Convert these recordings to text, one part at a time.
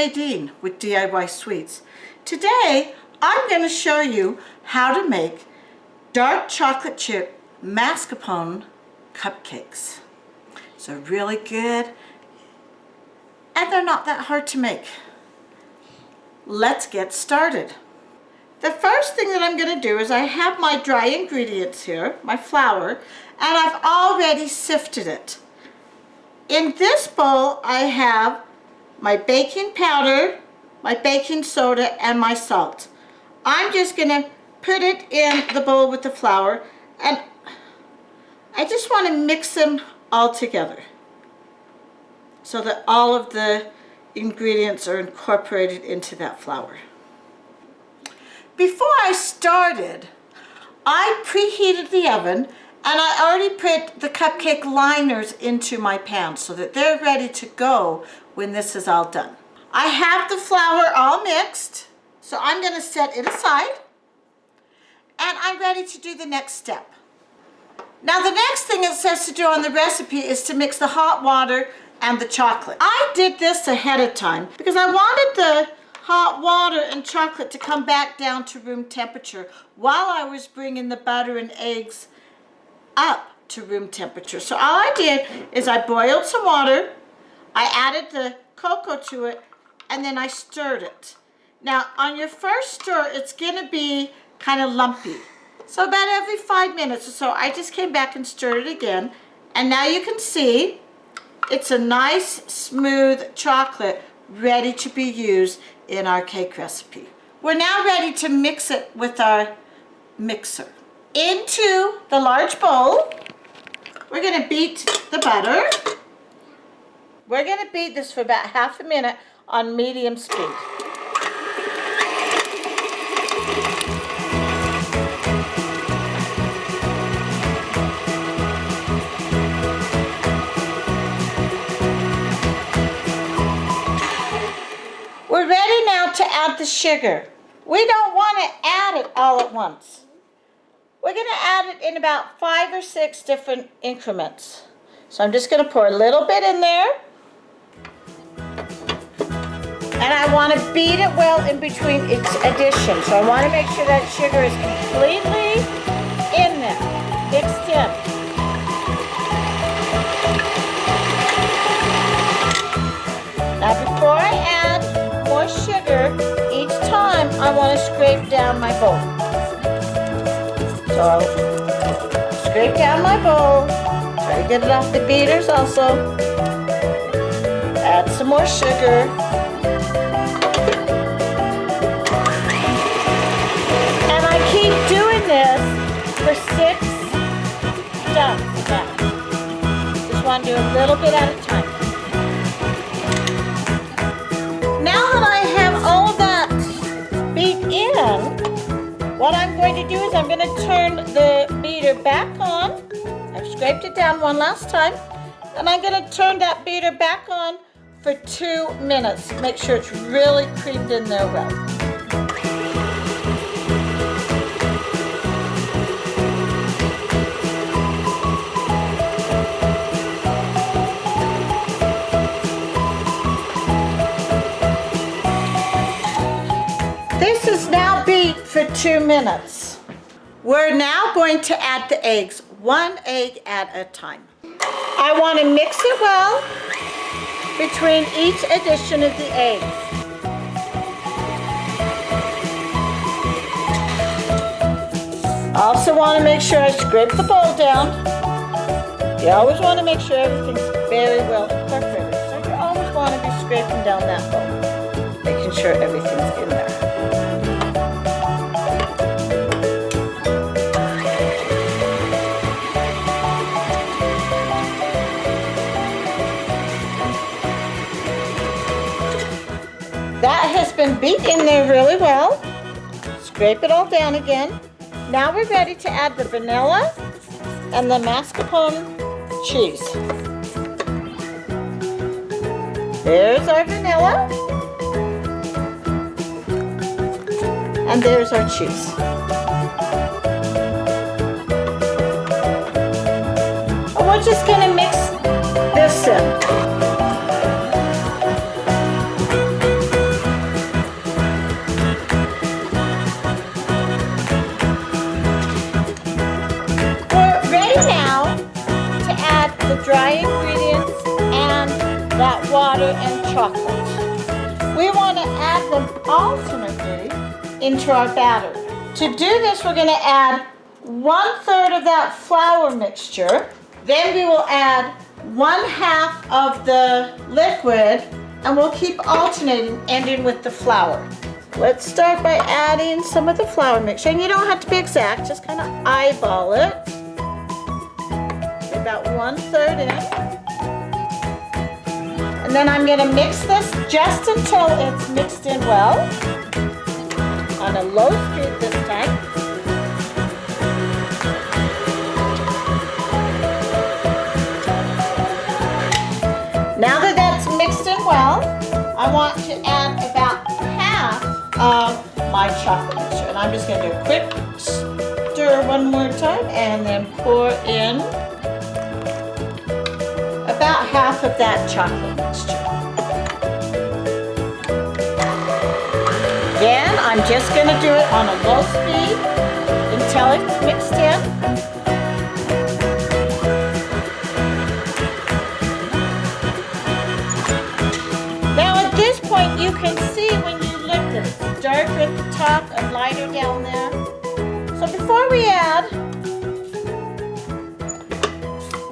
Nadine with DIY Sweets. Today I'm going to show you how to make dark chocolate chip mascarpone cupcakes. So really good, and they're not that hard to make. Let's get started. The first thing that I'm going to do is I have my dry ingredients here, my flour, and I've already sifted it. In this bowl I have my baking powder, my baking soda, and my salt. I'm just going to put it in the bowl with the flour, and I just want to mix them all together so that all of the ingredients are incorporated into that flour. Before I started, I preheated the oven, and I already put the cupcake liners into my pan so that they're ready to go when this is all done. I have the flour all mixed, so I'm going to set it aside, and I'm ready to do the next step. Now the next thing it says to do on the recipe is to mix the hot water and the chocolate. I did this ahead of time because I wanted the hot water and chocolate to come back down to room temperature while I was bringing the butter and eggs up to room temperature. So all I did is I boiled some water, I added the cocoa to it, and then I stirred it. Now on your first stir it's going to be kind of lumpy. So about every 5 minutes or so I just came back and stirred it again, and now you can see it's a nice smooth chocolate ready to be used in our cake recipe. We're now ready to mix it with our mixer. Into the large bowl, we're going to beat the butter. We're going to beat this for about half a minute on medium speed. We're ready now to add the sugar. We don't want to add it all at once. We're going to add it in about 5 or 6 different increments. So I'm just going to pour a little bit in there. And I want to beat it well in between each addition. So I want to make sure that sugar is completely in there, mixed in. Now before I add more sugar, each time I want to scrape down my bowl. So I'll scrape down my bowl, try to get it off the beaters also, add some more sugar, and I keep doing this for 6 dumps now. Just want to do a little bit at a time. What I'm going to do is I'm going to turn the beater back on. I've scraped it down one last time, and I'm going to turn that beater back on for 2 minutes. Make sure it's really creamed in there well. This is now beat for 2 minutes. We're now going to add the eggs, 1 egg at a time. I want to mix it well between each addition of the eggs. Also want to make sure I scrape the bowl down. You always want to make sure everything's very well incorporated. So you always want to be scraping down that bowl, making sure everything's in there. That has been beat in there really well. Scrape it all down again. Now we're ready to add the vanilla and the mascarpone cheese. There's our vanilla. And there's our cheese. And we're just going to mix this in. butter and chocolate. We want to add them alternately into our batter. To do this, we're going to add 1/3 of that flour mixture. Then we will add 1/2 of the liquid, and we'll keep alternating, ending with the flour. Let's start by adding some of the flour mixture. And you don't have to be exact, just kind of eyeball it. About 1/3 in. And then I'm going to mix this just until it's mixed in well. On a low speed this time. Now that that's mixed in well, I want to add about half of my chocolate mixture. And I'm just going to do a quick stir one more time and then pour in about half of that chocolate mixture. Again, I'm just going to do it on a low speed until it's mixed in. Now at this point you can see when you look that it's darker at the top and lighter down there. So before we add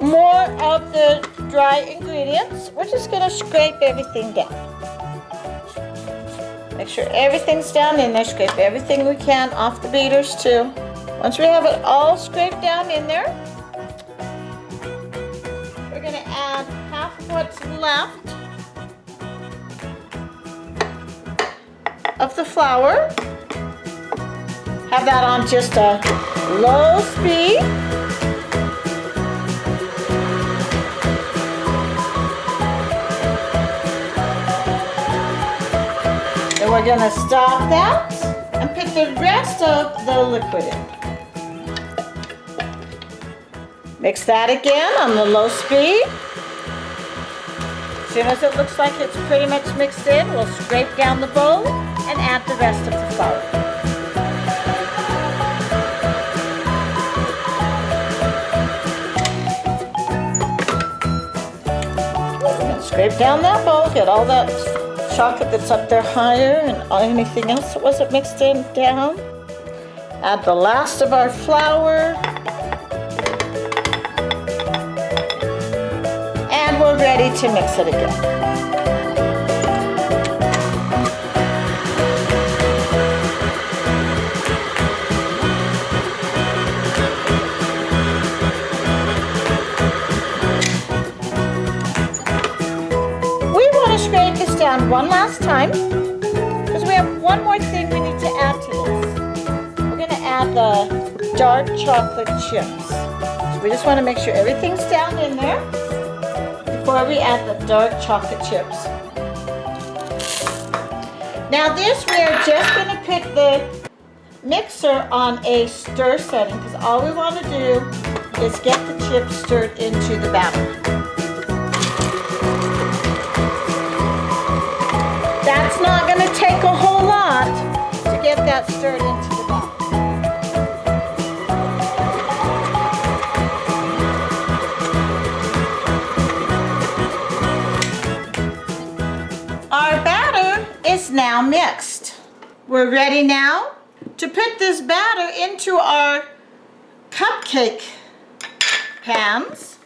more of the dry ingredients, we're just going to scrape everything down. Make sure everything's down in there. Scrape everything we can off the beaters too. Once we have it all scraped down in there, we're going to add half of what's left of the flour. Have that on just a low speed. And we're going to stop that and put the rest of the liquid in. Mix that again on the low speed. As soon as it looks like it's pretty much mixed in, we'll scrape down the bowl and add the rest of the flour. Scrape down that bowl, get all that chocolate that's up there higher and anything else that wasn't mixed in down. Add the last of our flour. And we're ready to mix it again. Scrape this down one last time because we have one more thing we need to add to this. We're going to add the dark chocolate chips. So we just want to make sure everything's down in there before we add the dark chocolate chips. Now this, we're just going to put the mixer on a stir setting because all we want to do is get the chips stirred into the batter. That's not going to take a whole lot to get that stirred into the batter. Our batter is now mixed. We're ready now to put this batter into our cupcake pans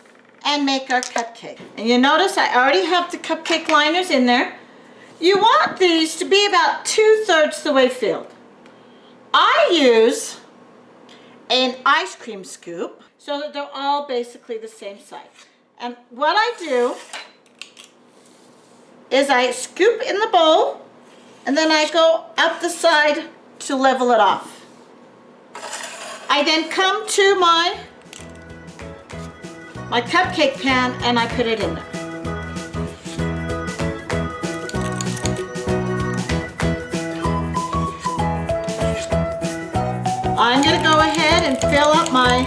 and make our cupcake. And you notice I already have the cupcake liners in there. You want these to be about 2/3 the way filled. I use an ice cream scoop so that they're all basically the same size. And what I do is I scoop in the bowl and then I go up the side to level it off. I then come to my cupcake pan and I put it in there. I'm going to go ahead and fill up my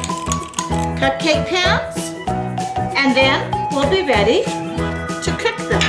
cupcake pans and then we'll be ready to cook them.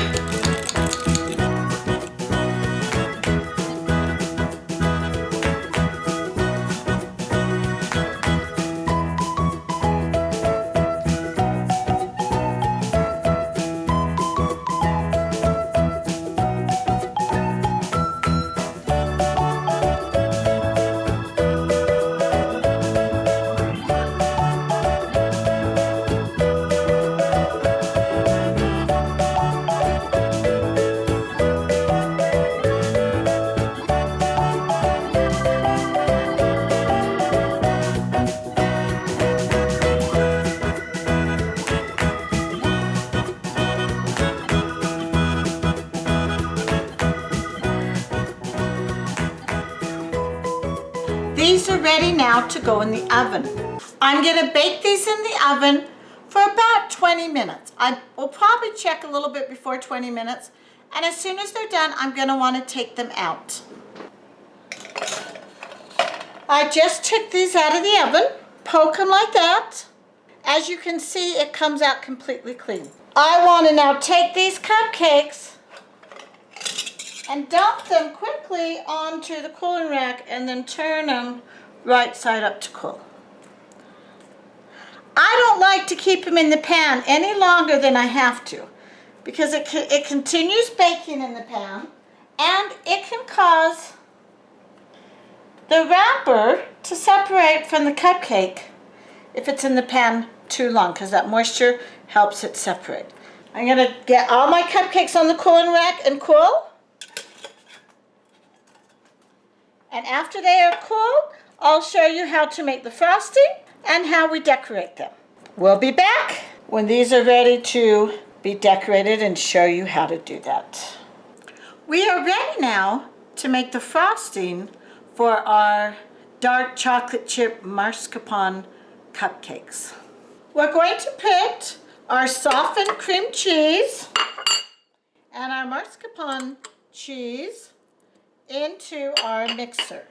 These are ready now to go in the oven. I'm gonna bake these in the oven for about 20 minutes. I will probably check a little bit before 20 minutes, and as soon as they're done, I'm gonna wanna take them out. I just took these out of the oven, poke them like that. As you can see, it comes out completely clean. I wanna now take these cupcakes and dump them quickly onto the cooling rack and then turn them right side up to cool. I don't like to keep them in the pan any longer than I have to because it continues baking in the pan and it can cause the wrapper to separate from the cupcake if it's in the pan too long, because that moisture helps it separate. I'm gonna get all my cupcakes on the cooling rack and cool. And after they are cooled, I'll show you how to make the frosting and how we decorate them. We'll be back when these are ready to be decorated and show you how to do that. We are ready now to make the frosting for our dark chocolate chip mascarpone cupcakes. We're going to put our softened cream cheese and our mascarpone cheese into our mixer.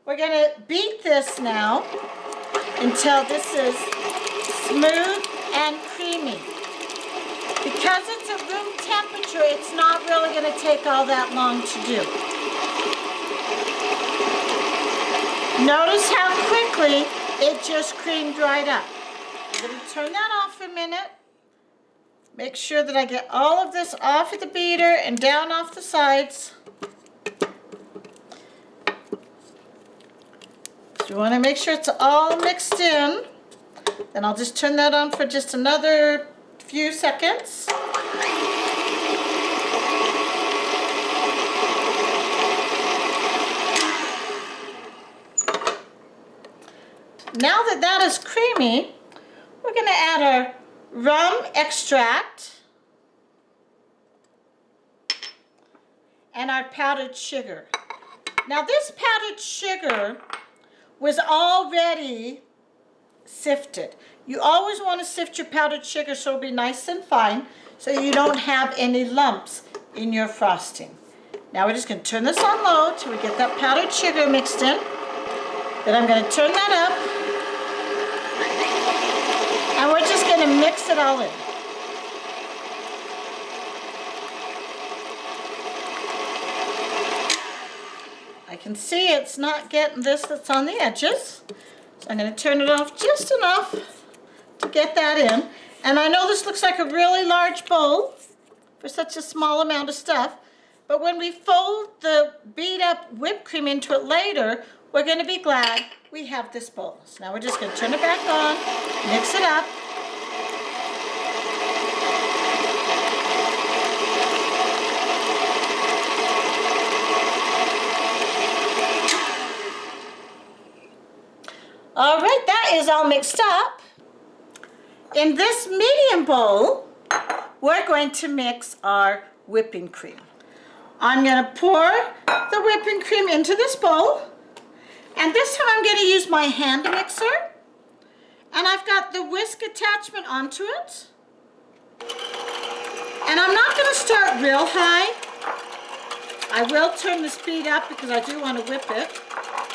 We're going to beat this now until this is smooth and creamy. Because it's at room temperature, it's not really going to take all that long to do. Notice how quickly it just creamed right up. I'm going to turn that off for a minute. Make sure that I get all of this off of the beater and down off the sides. So you want to make sure it's all mixed in. Then I'll just turn that on for just another few seconds. Now that that is creamy, we're going to add our rum extract and our powdered sugar. Now this powdered sugar was already sifted. You always want to sift your powdered sugar so it'll be nice and fine so you don't have any lumps in your frosting. Now we're just going to turn this on low till we get that powdered sugar mixed in. Then I'm going to turn that up. And we're just going to mix it all in. I can see it's not getting this that's on the edges. So I'm going to turn it off just enough to get that in. And I know this looks like a really large bowl for such a small amount of stuff. But when we fold the beat up whipped cream into it later, we're going to be glad we have this bowl. So now we're just going to turn it back on, mix it up. All right, that is all mixed up. In this medium bowl, we're going to mix our whipping cream. I'm going to pour the whipping cream into this bowl. And this time I'm going to use my hand mixer. And I've got the whisk attachment onto it. And I'm not going to start real high. I will turn the speed up because I do want to whip it.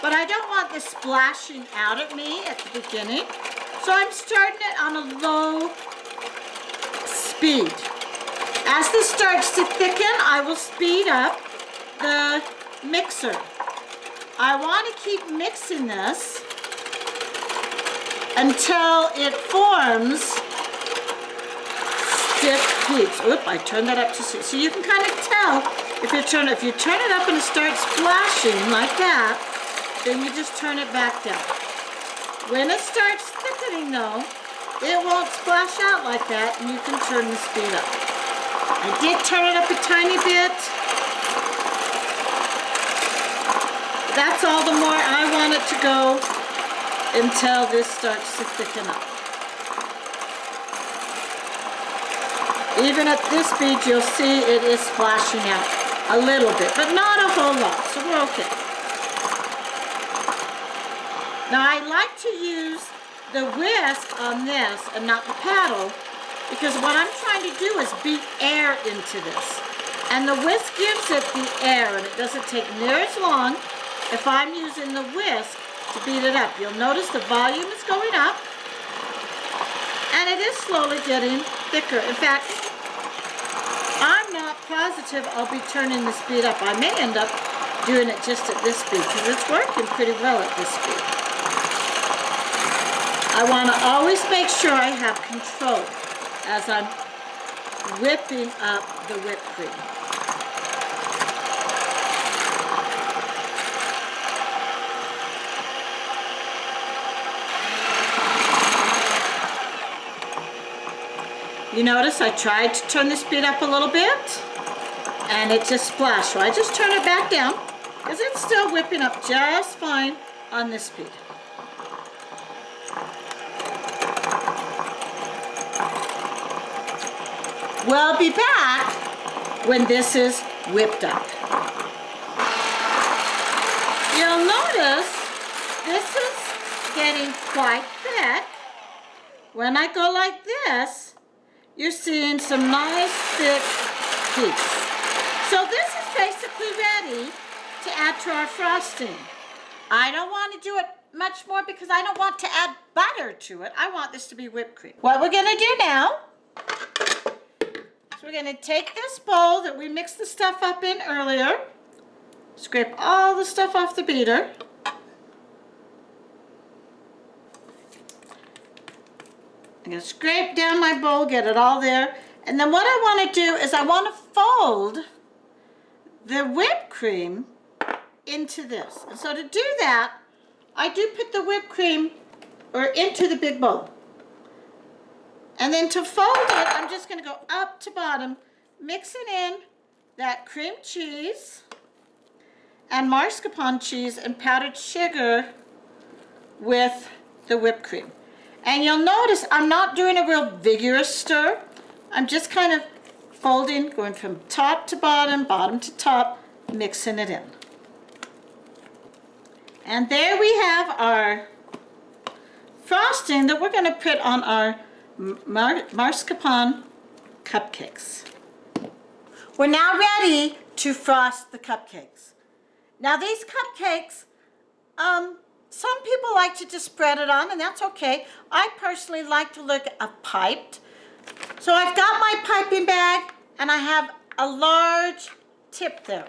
But I don't want this splashing out at me at the beginning. So I'm starting it on a low speed. As this starts to thicken, I will speed up the mixer. I want to keep mixing this until it forms stiff peaks. Oop, I turned that up to 6. So you can kind of tell if you turn it up and it starts splashing like that, then you just turn it back down. When it starts thickening though, it won't splash out like that and you can turn the speed up. I did turn it up a tiny bit. That's all the more I want it to go until this starts to thicken up. Even at this speed, you'll see it is splashing out a little bit, but not a whole lot, so we're okay. Now I like to use the whisk on this and not the paddle, because what I'm trying to do is beat air into this. And the whisk gives it the air, and it doesn't take near as long if I'm using the whisk to beat it up. You'll notice the volume is going up, and it is slowly getting thicker. In fact, I'm not positive I'll be turning the speed up. I may end up doing it just at this speed, because it's working pretty well at this speed. I want to always make sure I have control as I'm whipping up the whipped cream. You notice I tried to turn the speed up a little bit and it just splashed. So I just turn it back down because it's still whipping up just fine on this speed. We'll be back when this is whipped up. You'll notice this is getting quite thick. When I go like this, you're seeing some nice thick peaks. So this is basically ready to add to our frosting. I don't want to do it much more because I don't want to add butter to it. I want this to be whipped cream. What we're going to do now, so we're going to take this bowl that we mixed the stuff up in earlier, scrape all the stuff off the beater. I'm going to scrape down my bowl, get it all there. And then what I want to do is I want to fold the whipped cream into this. And so to do that, I do put the whipped cream into the big bowl. And then to fold it, I'm just going to go up to bottom, mixing in that cream cheese and mascarpone cheese and powdered sugar with the whipped cream. And you'll notice I'm not doing a real vigorous stir. I'm just kind of folding, going from top to bottom, bottom to top, mixing it in. And there we have our frosting that we're going to put on our mascarpone cupcakes. We're now ready to frost the cupcakes. Now these cupcakes, some people like to just spread it on, and that's okay. I personally like to look piped. So I've got my piping bag, and I have a large tip there.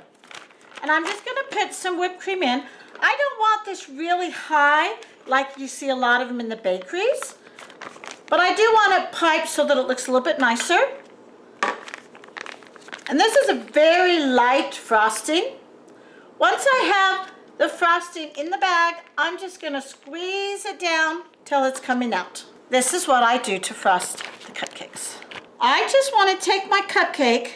And I'm just going to put some whipped cream in. I don't want this really high, like you see a lot of them in the bakeries. But I do want it piped so that it looks a little bit nicer. And this is a very light frosting. Once I have the frosting in the bag, I'm just going to squeeze it down till it's coming out. This is what I do to frost the cupcakes. I just want to take my cupcake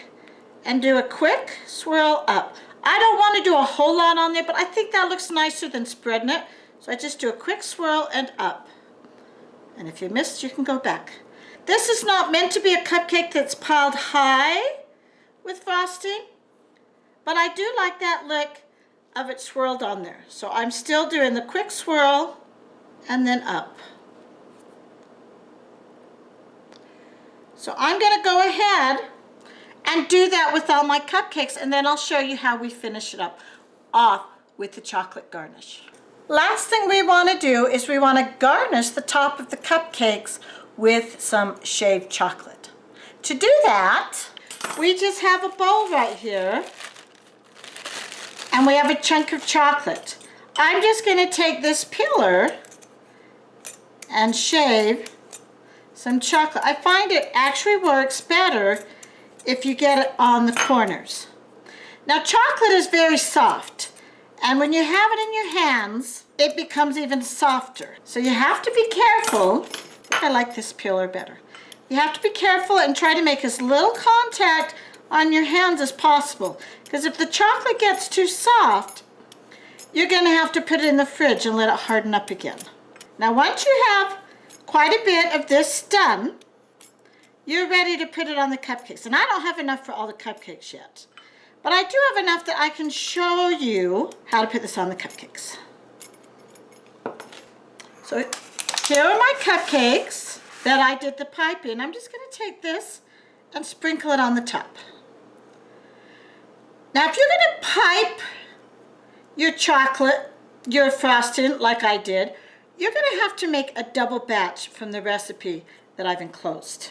and do a quick swirl up. I don't want to do a whole lot on there, but I think that looks nicer than spreading it. So I just do a quick swirl and up. And if you missed, you can go back. This is not meant to be a cupcake that's piled high with frosting, but I do like that look of it swirled on there. So I'm still doing the quick swirl and then up. So I'm going to go ahead and do that with all my cupcakes, and then I'll show you how we finish it up off with the chocolate garnish. Last thing we want to do is we want to garnish the top of the cupcakes with some shaved chocolate. To do that, we just have a bowl right here, and we have a chunk of chocolate. I'm just going to take this peeler and shave some chocolate. I find it actually works better if you get it on the corners. Now chocolate is very soft, and when you have it in your hands, it becomes even softer. So you have to be careful. I like this peeler better. You have to be careful and try to make as little contact on your hands as possible, because if the chocolate gets too soft, you're going to have to put it in the fridge and let it harden up again. Now once you have quite a bit of this done, you're ready to put it on the cupcakes. And I don't have enough for all the cupcakes yet, but I do have enough that I can show you how to put this on the cupcakes. So here are my cupcakes that I did the pipe in. I'm just going to take this and sprinkle it on the top. Now if you're going to pipe your chocolate, your frosting like I did, you're going to have to make a double batch from the recipe that I've enclosed.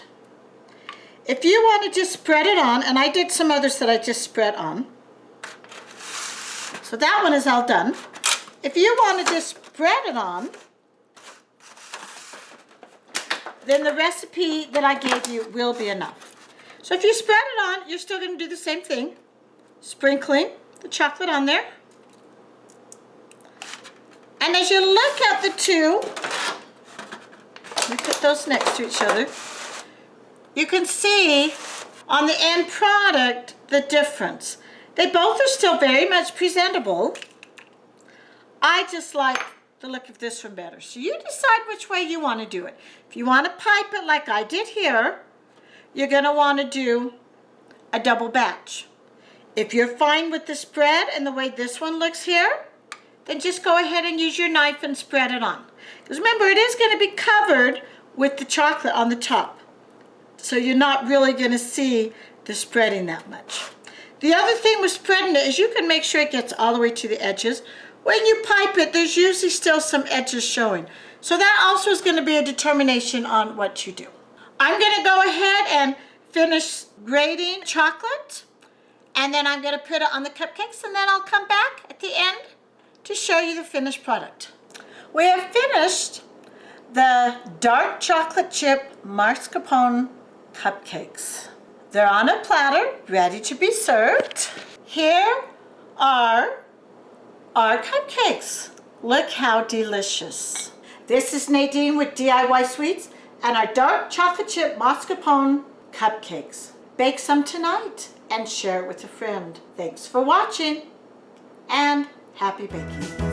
If you want to just spread it on, and I did some others that I just spread on. So that one is all done. If you want to just spread it on, then the recipe that I gave you will be enough. So if you spread it on, you're still going to do the same thing. Sprinkling the chocolate on there. And as you look at the two, let me put those next to each other, you can see on the end product the difference. They both are still very much presentable. I just like the look of this one better. So you decide which way you want to do it. If you want to pipe it like I did here, you're going to want to do a double batch. If you're fine with the spread and the way this one looks here, then just go ahead and use your knife and spread it on. Because remember, it is going to be covered with the chocolate on the top. So you're not really going to see the spreading that much. The other thing with spreading it is you can make sure it gets all the way to the edges. When you pipe it, there's usually still some edges showing. So that also is going to be a determination on what you do. I'm going to go ahead and finish grating chocolate. And then I'm going to put it on the cupcakes. And then I'll come back at the end to show you the finished product. We have finished the dark chocolate chip mascarpone cupcakes. They're on a platter, ready to be served. Here are our cupcakes. Look how delicious. This is Nadine with DIY Sweets and our dark chocolate chip mascarpone cupcakes. Bake some tonight and share it with a friend. Thanks for watching and happy baking.